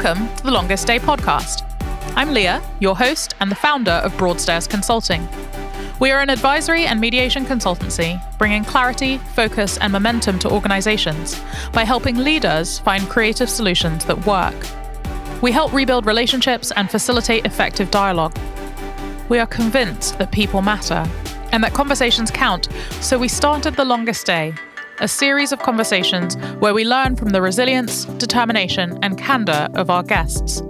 Welcome to the Longest Day podcast. I'm Leah, your host and the founder of Broadstairs Consulting. We are an advisory and mediation consultancy, bringing clarity, focus, and momentum to organizations by helping leaders find creative solutions that work. We help rebuild relationships and facilitate effective dialogue. We are convinced that people matter and that conversations count, so we started The Longest Day, a series of conversations where we learn from the resilience, determination, and candor of our guests.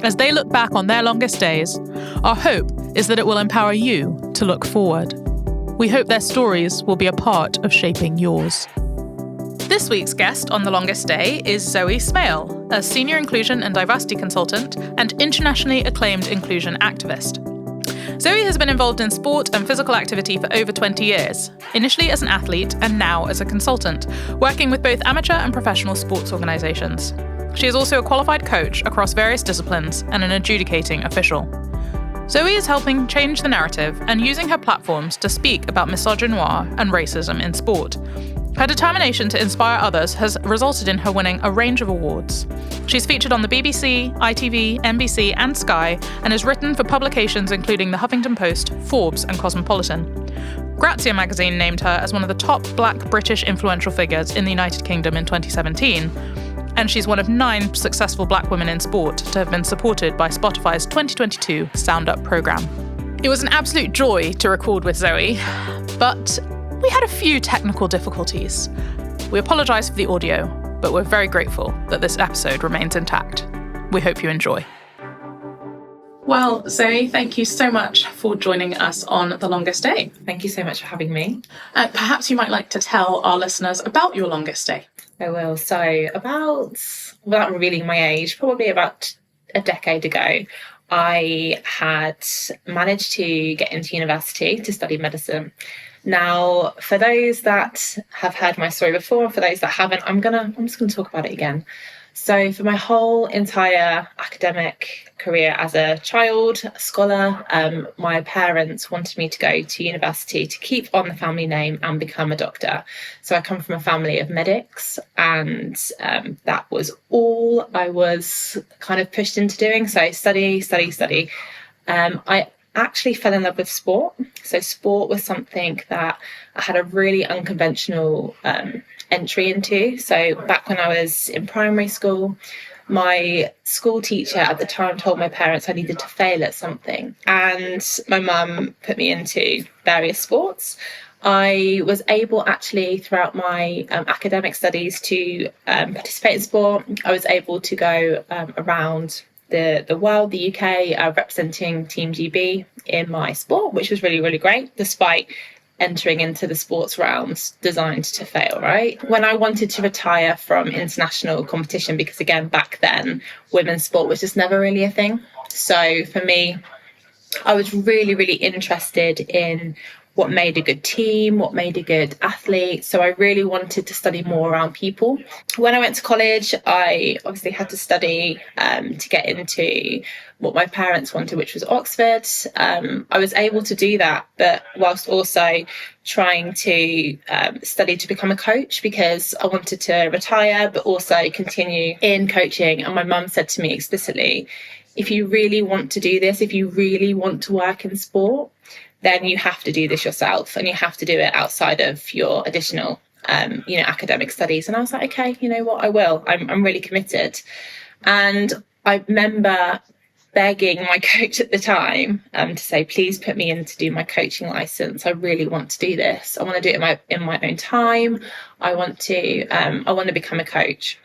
As they look back on their longest days, our hope is that it will empower you to look forward. We hope their stories will be a part of shaping yours. This week's guest on The Longest Day is Zoiey Smale, a senior inclusion and diversity consultant and internationally acclaimed inclusion activist. Zoiey has been involved in sport and physical activity for over 20 years, initially as an athlete and now as a consultant, working with both amateur and professional sports organisations. She is also a qualified coach across various disciplines and an adjudicating official. Zoiey is helping change the narrative and using her platforms to speak about misogynoir and racism in sport. Her determination to inspire others has resulted in her winning a range of awards. She's featured on the BBC, ITV, NBC, and Sky, and has written for publications including The Huffington Post, Forbes, and Cosmopolitan. Grazia magazine named her as one of the top Black British influential figures in the United Kingdom in 2017, and she's one of 9 successful Black women in sport to have been supported by Spotify's 2022 Sound Up programme. It was an absolute joy to record with Zoiey, but we had a few technical difficulties. We apologise for the audio, but we're very grateful that this episode remains intact. We hope you enjoy. Well, Zoiey, thank you so much for joining us on The Longest Day. Thank you so much for having me. Perhaps you might like to tell our listeners about your longest day. I will. So without revealing my age, probably about a decade ago, I had managed to get into university to study medicine. Now, for those that have heard my story before, and for those that haven't, I'm just gonna talk about it again. So for my whole entire academic career as a child, a scholar, my parents wanted me to go to university to keep on the family name and become a doctor. So I come from a family of medics, and that was all I was kind of pushed into doing. So study. I actually fell in love with sport. So sport was something that I had a really unconventional entry into. So back when I was in primary school, my school teacher at the time told my parents I needed to fail at something, and my mum put me into various sports. I was able actually throughout my academic studies to participate in sport. I was able to go around the world, the UK, representing Team GB in my sport, which was really, really great, despite entering into the sports realms designed to fail, right? When I wanted to retire from international competition, because again, back then, women's sport was just never really a thing. So for me, I was really, really interested in what made a good team, what made a good athlete. So I really wanted to study more around people. When I went to college, I obviously had to study to get into what my parents wanted, which was Oxford. I was able to do that, but whilst also trying to study to become a coach, because I wanted to retire, but also continue in coaching. And my mum said to me explicitly, if you really want to do this, if you really want to work in sport, then you have to do this yourself, and you have to do it outside of your additional, academic studies. And I was like, okay, you know what, I will. I'm really committed. And I remember begging my coach at the time to say, please put me in to do my coaching license. I really want to do this. I want to do it in my own time. I want to become a coach.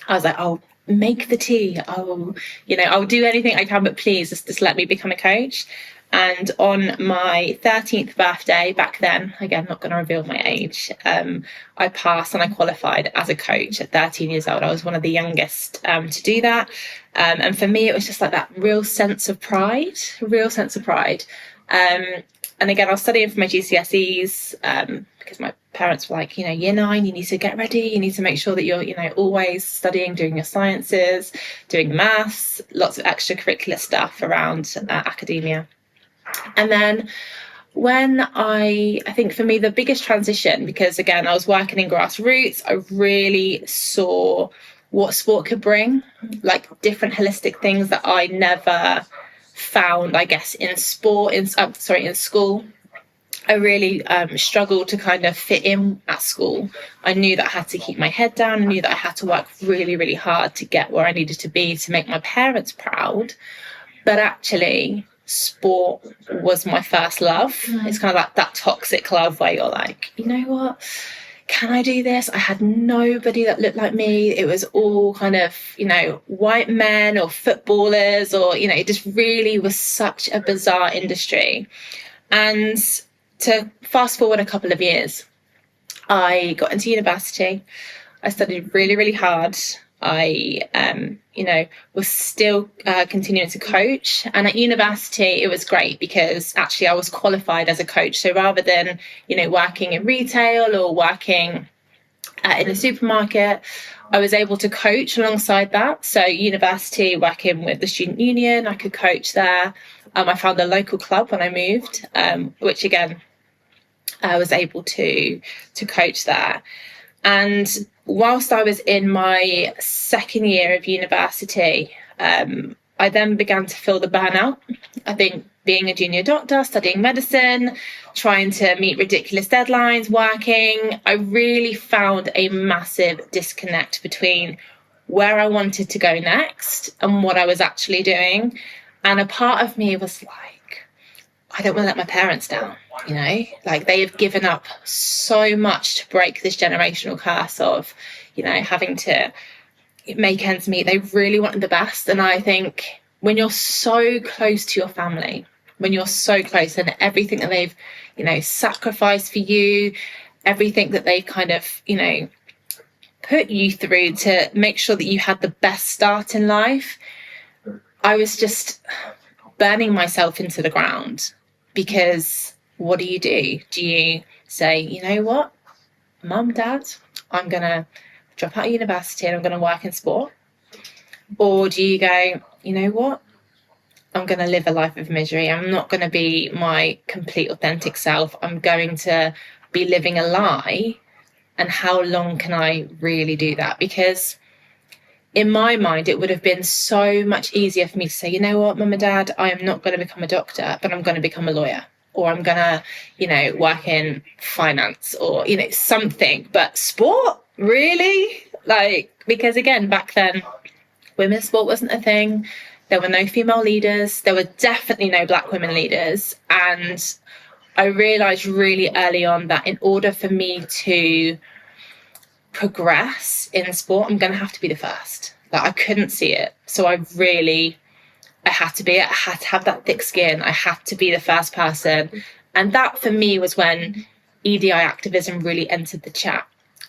I was like, I'll make the tea. I'll do anything I can, but please just let me become a coach. And on my 13th birthday, back then, again, not going to reveal my age, I passed and I qualified as a coach at 13 years old. I was one of the youngest to do that. And for me, it was just like that real sense of pride. And again, I was studying for my GCSEs because my parents were like, year 9, you need to get ready. You need to make sure that you're, always studying, doing your sciences, doing maths, lots of extracurricular stuff around academia. And then when I think for me, the biggest transition, because again, I was working in grassroots, I really saw what sport could bring, like different holistic things that I never found, I guess, in sport, in school. I really struggled to kind of fit in at school. I knew that I had to keep my head down. I knew that I had to work really, really hard to get where I needed to be to make my parents proud. But actually, sport was my first love. It's kind of like that toxic love where you're like, you know what? Can I do this? I had nobody that looked like me. It was all kind of, white men or footballers or, it just really was such a bizarre industry. And to fast forward a couple of years, I got into university. I studied really, really hard. I, was still continuing to coach. And at university, it was great because actually I was qualified as a coach. So rather than, working in retail or working in a supermarket, I was able to coach alongside that. So university, working with the student union, I could coach there. I found a local club when I moved, which again, I was able to coach there. And whilst I was in my second year of university, I then began to feel the burnout. I think being a junior doctor, studying medicine, trying to meet ridiculous deadlines, working, I really found a massive disconnect between where I wanted to go next and what I was actually doing. And a part of me was like, I don't want to let my parents down, like they have given up so much to break this generational curse of, having to make ends meet. They really wanted the best. And I think when you're so close to your family, when you're so close and everything that they've, sacrificed for you, everything that they've kind of, put you through to make sure that you had the best start in life, I was just burning myself into the ground. Because what do? Do you say, you know what, Mum, Dad, I'm going to drop out of university and I'm going to work in sport? Or do you go, you know what, I'm going to live a life of misery. I'm not going to be my complete authentic self. I'm going to be living a lie. And how long can I really do that? Because in my mind, it would have been so much easier for me to say, you know what, Mum and Dad, I am not going to become a doctor, but I'm going to become a lawyer. Or I'm going to, work in finance or, something. But sport? Really? Because again, back then, women's sport wasn't a thing. There were no female leaders. There were definitely no Black women leaders. And I realised really early on that in order for me to progress in sport, I'm going to have to be the first. I couldn't see it. So I had to be it. I had to have that thick skin. I had to be the first person. And that for me was when EDI activism really entered the chat.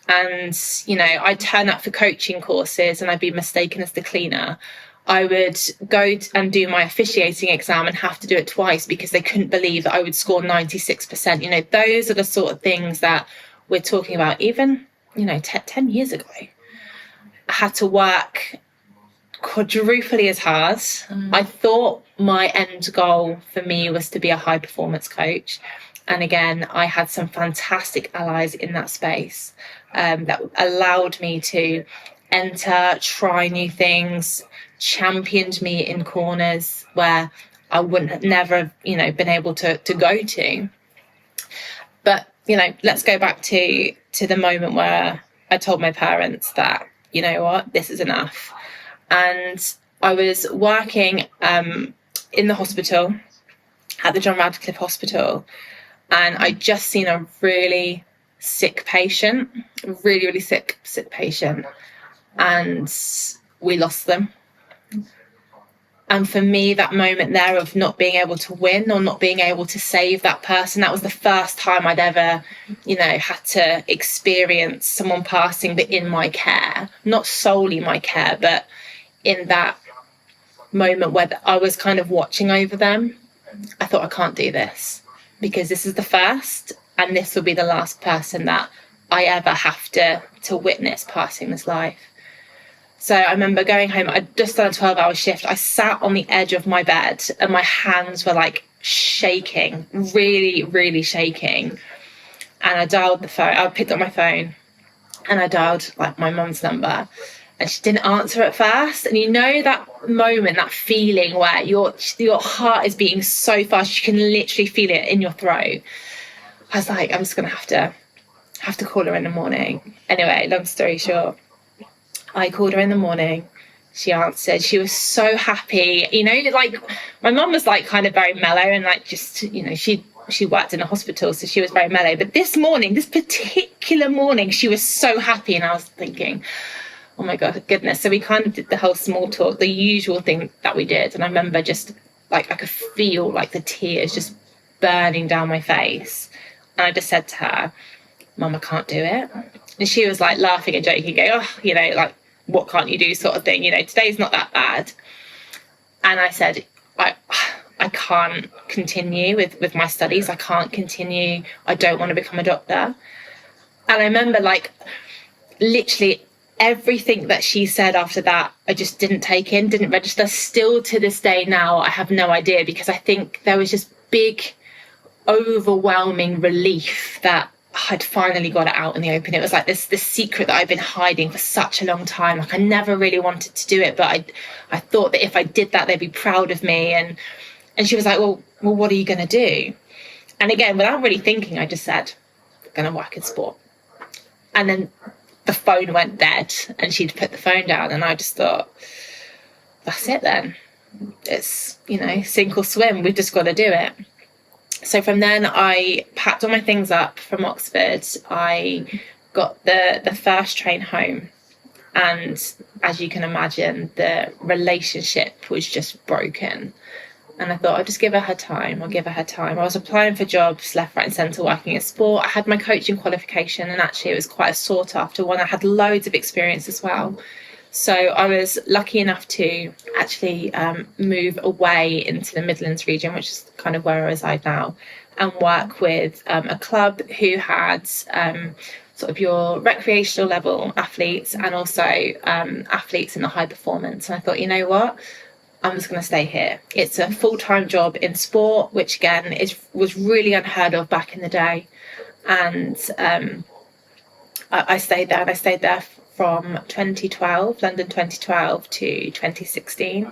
And, I'd turn up for coaching courses and I'd be mistaken as the cleaner. I would go and do my officiating exam and have to do it twice because they couldn't believe that I would score 96%. Those are the sort of things that we're talking about even, 10 years ago. I had to work quadruply as hard. I thought my end goal for me was to be a high performance coach. And again, I had some fantastic allies in that space that allowed me to enter, try new things, championed me in corners where I wouldn't have never, been able to go to. But, let's go back to the moment where I told my parents that, you know what, this is enough. And I was working in the hospital, at the John Radcliffe Hospital, and I'd just seen a really sick patient, really, really sick patient, and we lost them. And for me, that moment there of not being able to win or not being able to save that person, that was the first time I'd ever, had to experience someone passing, but in my care, not solely my care, but in that moment where I was kind of watching over them. I thought, I can't do this because this is the first and this will be the last person that I ever have to witness passing this life. So I remember going home, I'd just done a 12-hour shift. I sat on the edge of my bed and my hands were shaking, really, really shaking. And I dialed the phone. I picked up my phone and I dialed my mum's number. And she didn't answer at first. And you know that moment, that feeling where your heart is beating so fast, you can literally feel it in your throat. I was like, I'm just going to have to call her in the morning. Anyway, long story short, I called her in the morning. She answered. She was so happy. You know, like my mum was like kind of very mellow and like just, you know, she worked in a hospital, so she was very mellow. But this particular morning, she was so happy. And I was thinking, oh my God, goodness. So we kind of did the whole small talk, the usual thing that we did. And I remember just like I could feel like the tears just burning down my face. And I just said to her, Mum, I can't do it. And she was like laughing and joking, going, oh, you know, like, what can't you do sort of thing. You know, today's not that bad. And I said, I can't continue with my studies. I can't continue. I don't want to become a doctor. And I remember like literally everything that she said after that, I just didn't take in, didn't register. Still to this day now, I have no idea, because I think there was just big, overwhelming relief that I'd finally got it out in the open. It was like this secret that I've been hiding for such a long time. Like I never really wanted to do it, but I thought that if I did that, they'd be proud of me. And she was like, well, what are you going to do? And again, without really thinking, I just said, I'm going to work in sport. And then the phone went dead and she'd put the phone down, and I just thought, that's it then. It's, you know, sink or swim. We've just got to do it. So from then I packed all my things up from Oxford. I got the first train home. And as you can imagine, the relationship was just broken. And I thought, I'll just give her time. I'll give her time. I was applying for jobs left, right and centre, working in sport. I had my coaching qualification, and actually it was quite a sought after one. I had loads of experience as well. So I was lucky enough to actually move away into the Midlands region, which is kind of where I reside now, and work with a club who had sort of your recreational level athletes and also athletes in the high performance. And I thought, you know what? I'm just going to stay here. It's a full-time job in sport, which again was really unheard of back in the day. And I stayed there, and I stayed there from 2012, London 2012 to 2016.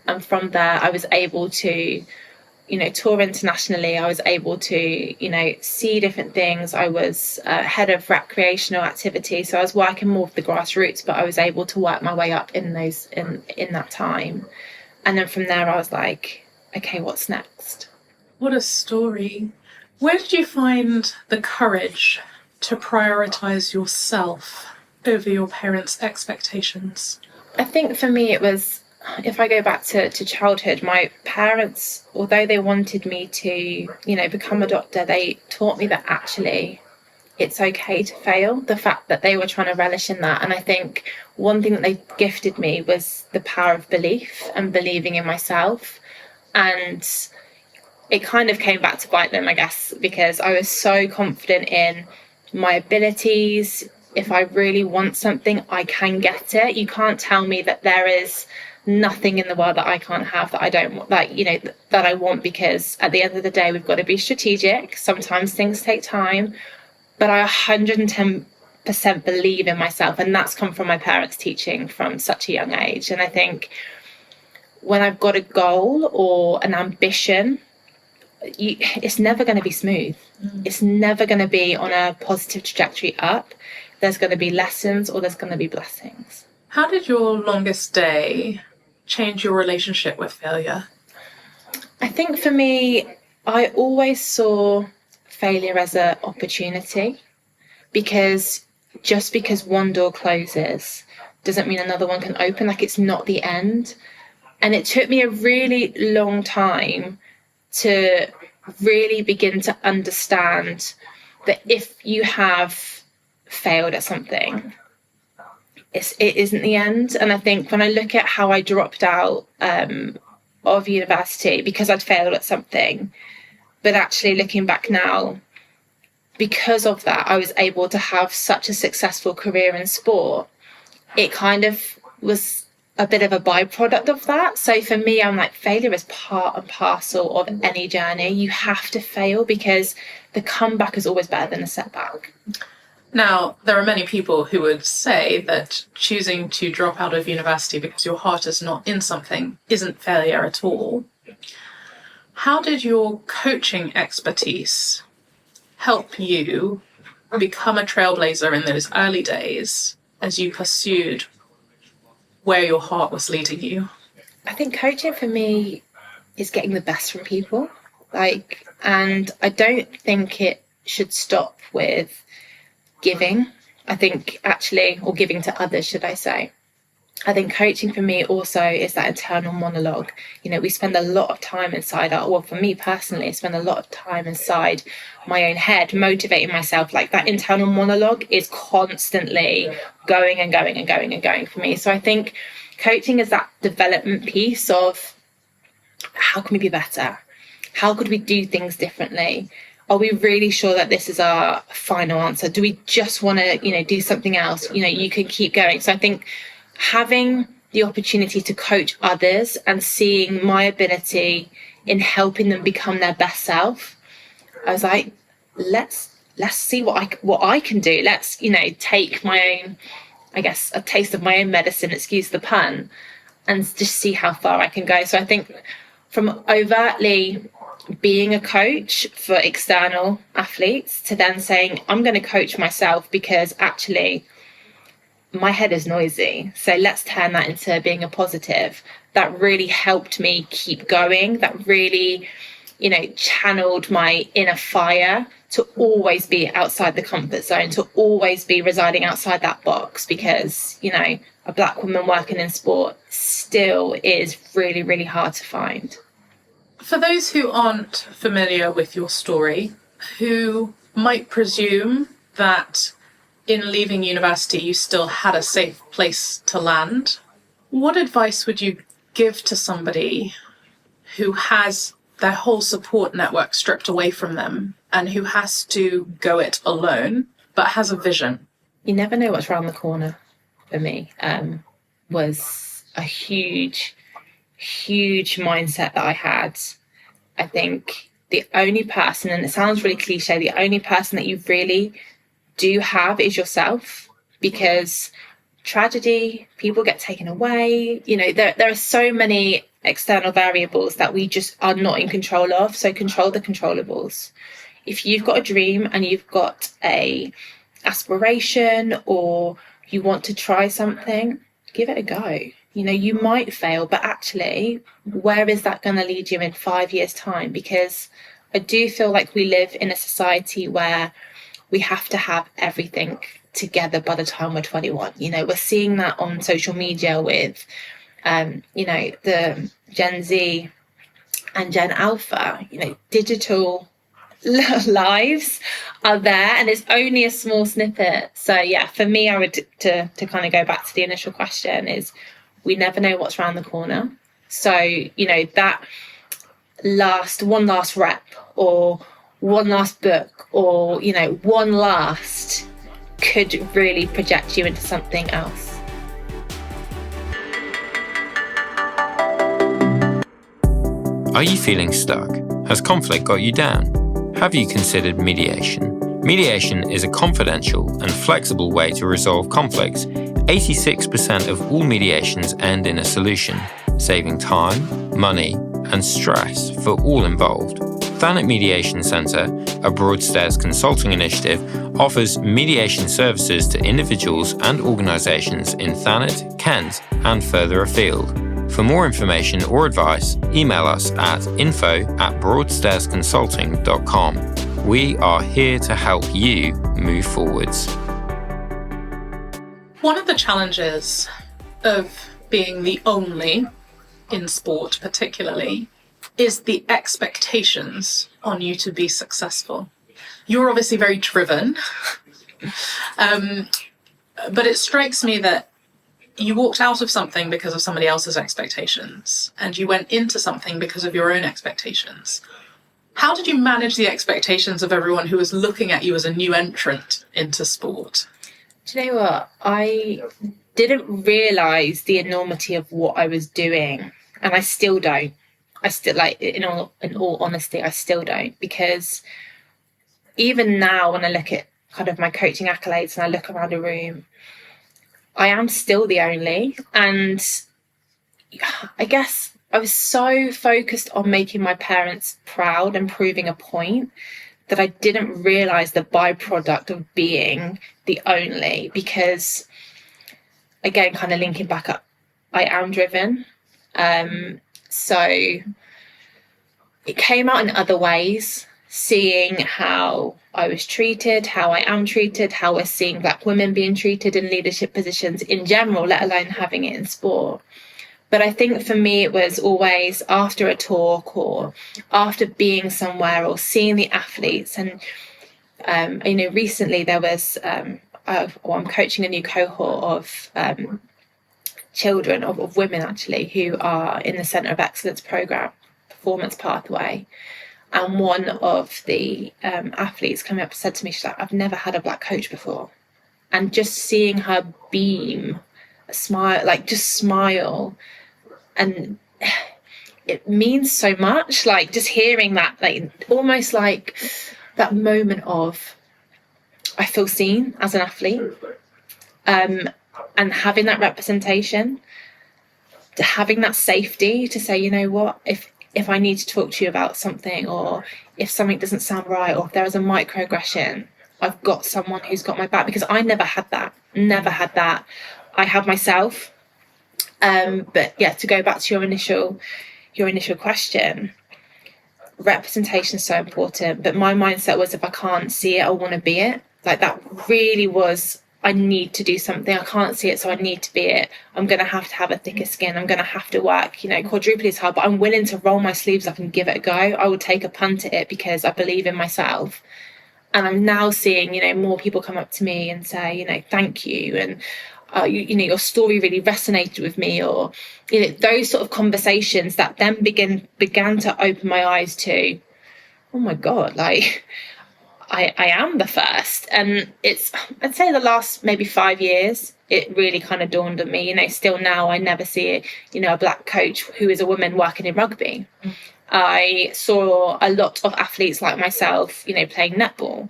And from there, I was able to, you know, tour internationally. I was able to, you know, see different things. I was head of recreational activity. So I was working more with the grassroots, but I was able to work my way up in that time. And then from there, I was like, okay, what's next? What a story. Where did you find the courage to prioritise yourself over your parents' expectations? I think for me it was, if I go back to childhood, my parents, although they wanted me to, you know, become a doctor, they taught me that actually it's okay to fail. The fact that they were trying to relish in that. And I think one thing that they gifted me was the power of belief and believing in myself. And it kind of came back to bite them, I guess, because I was so confident in my abilities. If I really want something, I can get it. You can't tell me that there is nothing in the world that I can't have, that I don't want, that, you know, that I want, because at the end of the day, we've got to be strategic. Sometimes things take time, but I 110% believe in myself. And that's come from my parents' teaching from such a young age. And I think when I've got a goal or an ambition, it's never going to be smooth. It's never going to be on a positive trajectory up. There's going to be lessons or there's going to be blessings. How did your longest day change your relationship with failure? I think for me, I always saw failure as an opportunity, because just because one door closes doesn't mean another one can open. Like, it's not the end. And it took me a really long time to really begin to understand that if you have failed at something, it isn't the end. And I think when I look at how I dropped out of university because I'd failed at something, but actually looking back now, because of that, I was able to have such a successful career in sport. It kind of was a bit of a byproduct of that. So for me, I'm like, failure is part and parcel of any journey. You have to fail, because the comeback is always better than a setback. Now, there are many people who would say that choosing to drop out of university because your heart is not in something isn't failure at all. How did your coaching expertise help you become a trailblazer in those early days as you pursued where your heart was leading you? I think coaching for me is getting the best from people. And I don't think it should stop with giving. I think or giving to others, should I say. I think coaching for me also is that internal monologue. We spend a lot of time inside for me personally, I spend a lot of time inside my own head, motivating myself. That internal monologue is constantly going and going and going and going for me. So I think coaching is that development piece of how can we be better? How could we do things differently? Are we really sure that this is our final answer? Do we just want to, do something else? You can keep going. So I think having the opportunity to coach others and seeing my ability in helping them become their best self, I was like, let's see what I can do. Let's, take my own, I guess, a taste of my own medicine, excuse the pun, and just see how far I can go. So I think from overtly being a coach for external athletes to then saying, I'm going to coach myself because actually my head is noisy. So let's turn that into being a positive. That really helped me keep going. That really, channeled my inner fire to always be outside the comfort zone, to always be residing outside that box, because, a Black woman working in sport still is really, really hard to find. For those who aren't familiar with your story, who might presume that in leaving university you still had a safe place to land, what advice would you give to somebody who has their whole support network stripped away from them and who has to go it alone but has a vision? You never know what's around the corner, for me, was a huge mindset that I had. I think the only person, and it sounds really cliche, the only person that you really do have is yourself, because tragedy, people get taken away. There are so many external variables that we just are not in control of. So control the controllables. If you've got a dream and you've got a aspiration or you want to try something, give it a go. You might fail, but actually, where is that going to lead you in 5 years' time? Because I do feel like we live in a society where we have to have everything together by the time we're 21. We're seeing that on social media with, the Gen Z and Gen Alpha. Digital lives are there, and it's only a small snippet. So yeah, for me, I would to kind of go back to the initial question is, we never know what's around the corner. So, that one last rep or one last book or, one last could really project you into something else. Are you feeling stuck? Has conflict got you down? Have you considered mediation? Mediation is a confidential and flexible way to resolve conflicts. 86% of all mediations end in a solution, saving time, money, and stress for all involved. Thanet Mediation Centre, a Broadstairs consulting initiative, offers mediation services to individuals and organisations in Thanet, Kent, and further afield. For more information or advice, email us at info@broadstairsconsulting.com. We are here to help you move forwards. One of the challenges of being the only in sport particularly is the expectations on you to be successful. You're obviously very driven, but it strikes me that you walked out of something because of somebody else's expectations, and you went into something because of your own expectations. How did you manage the expectations of everyone who was looking at you as a new entrant into sport? Do you know what? I didn't realise the enormity of what I was doing, and I still don't. I still, in all honesty, I still don't, because even now when I look at kind of my coaching accolades and I look around a room, I am still the only. And I guess I was so focused on making my parents proud and proving a point that I didn't realise the byproduct of being the only, because, again, kind of linking back up, I am driven. So it came out in other ways, seeing how I was treated, how I am treated, how we're seeing Black women being treated in leadership positions in general, let alone having it in sport. But I think for me, it was always after a talk or after being somewhere or seeing the athletes. And, recently there was, I'm coaching a new cohort of children, of women actually, who are in the Centre of Excellence programme, performance pathway. And one of the athletes came up and said to me, she's like, I've never had a Black coach before. And just seeing her beam, a smile, like just smile, and it means so much. Like just hearing that, like almost like that moment of, I feel seen as an athlete, and having that representation, having that safety to say, you know what, if I need to talk to you about something, or if something doesn't sound right, or if there is a microaggression, I've got someone who's got my back, because I never had that. I had myself. But yeah, to go back to your initial question, representation is so important. But my mindset was, if I can't see it, I want to be it. Like that really was, I need to do something. I can't see it, so I need to be it. I'm going to have a thicker skin. I'm going to have to work, quadruply as hard, but I'm willing to roll my sleeves up and give it a go. I will take a punt at it because I believe in myself. And I'm now seeing, more people come up to me and say, thank you. And, your story really resonated with me, or, those sort of conversations that then began to open my eyes to, oh my God, like I am the first. And I'd say the last maybe 5 years, it really kind of dawned on me, still now I never see, a Black coach who is a woman working in rugby. I saw a lot of athletes like myself, playing netball.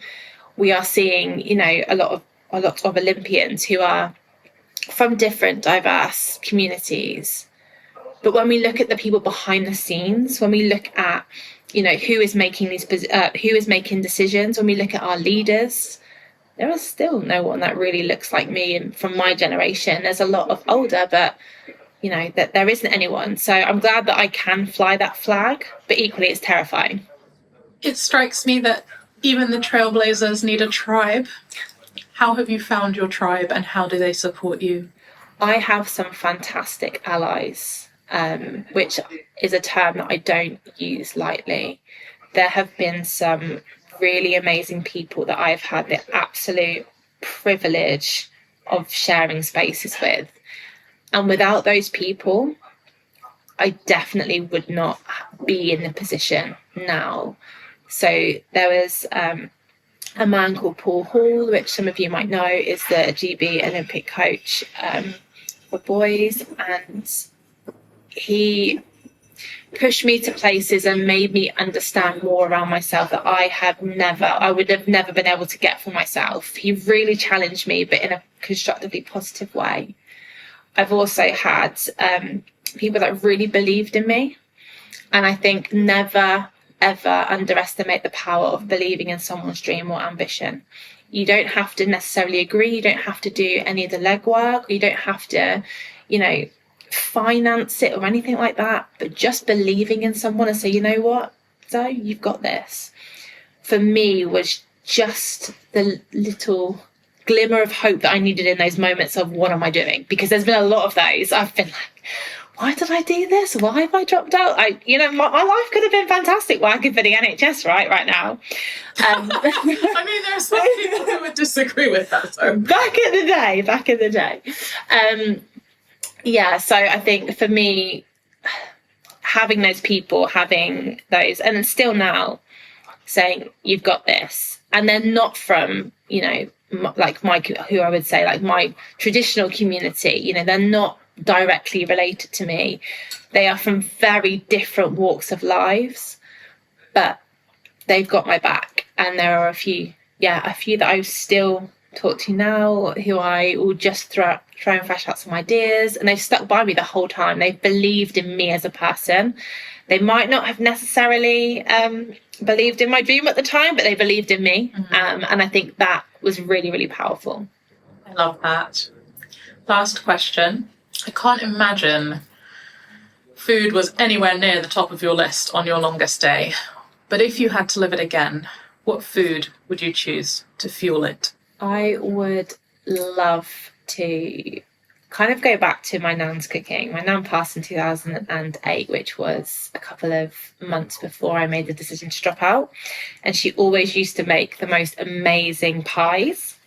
We are seeing, a lot of Olympians who are from different diverse communities. But when we look at the people behind the scenes, when we look at, who is making decisions, when we look at our leaders, there is still no one that really looks like me. And from my generation, there's a lot of older, but that there isn't anyone. So I'm glad that I can fly that flag, but equally it's terrifying. It strikes me that even the trailblazers need a tribe. How have you found your tribe, and how do they support you? I have some fantastic allies, which is a term that I don't use lightly. There have been some really amazing people that I've had the absolute privilege of sharing spaces with. And without those people, I definitely would not be in the position now. So there was a man called Paul Hall, which some of you might know is the GB Olympic coach for boys. And he pushed me to places and made me understand more around myself that I would have never been able to get for myself. He really challenged me, but in a constructively positive way. I've also had people that really believed in me. And I think never, ever underestimate the power of believing in someone's dream or ambition. You don't have to necessarily agree. You don't have to do any of the legwork. You don't have to, finance it or anything like that. But just believing in someone and say, you know what, Zoe, you've got this, for me was just the little glimmer of hope that I needed in those moments of what am I doing? Because there's been a lot of those. I've been like, why did I do this? Why have I dropped out? My life could have been fantastic working for the NHS right now. I mean, there are some people who would disagree with that. So. Back in the day. So I think for me, having those people, having those, and still now saying, you've got this. And they're not from, like who I would say, like my traditional community, they're not directly related to me. They are from very different walks of lives, but they've got my back. And there are a few a few that I still talk to now, who I will just try and flesh out some ideas, and they've stuck by me the whole time. They've believed in me as a person. They might not have necessarily believed in my dream at the time, but they believed in me. And I think that was really, really powerful. I love that. Last question. I can't imagine food was anywhere near the top of your list on your longest day. But if you had to live it again, what food would you choose to fuel it? I would love to kind of go back to my nan's cooking. My nan passed in 2008, which was a couple of months before I made the decision to drop out. And she always used to make the most amazing pies.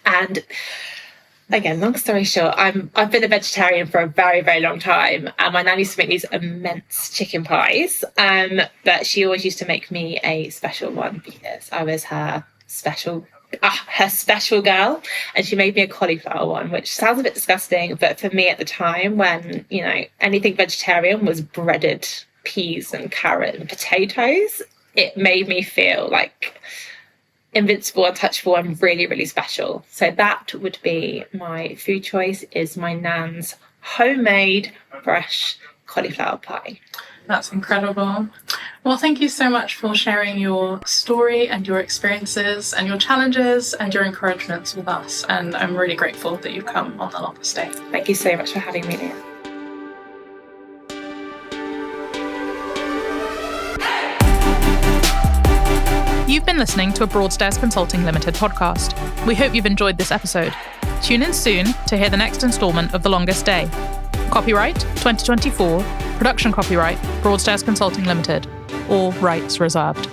And again, long story short, I've been a vegetarian for a very, very long time, and my nan used to make these immense chicken pies. But she always used to make me a special one because I was her special girl, and she made me a cauliflower one, which sounds a bit disgusting, but for me at the time, when anything vegetarian was breaded peas and carrot and potatoes, it made me feel like invincible, untouchable, and really, really special. So that would be my food choice, is my nan's homemade fresh cauliflower pie. That's incredible. Well, thank you so much for sharing your story and your experiences and your challenges and your encouragements with us. And I'm really grateful that you've come on the longest day. Thank you so much for having me, Leah. You've been listening to a Broadstairs Consulting Limited podcast. We hope you've enjoyed this episode. Tune in soon to hear the next instalment of The Longest Day. Copyright 2024, production copyright Broadstairs Consulting Limited, all rights reserved.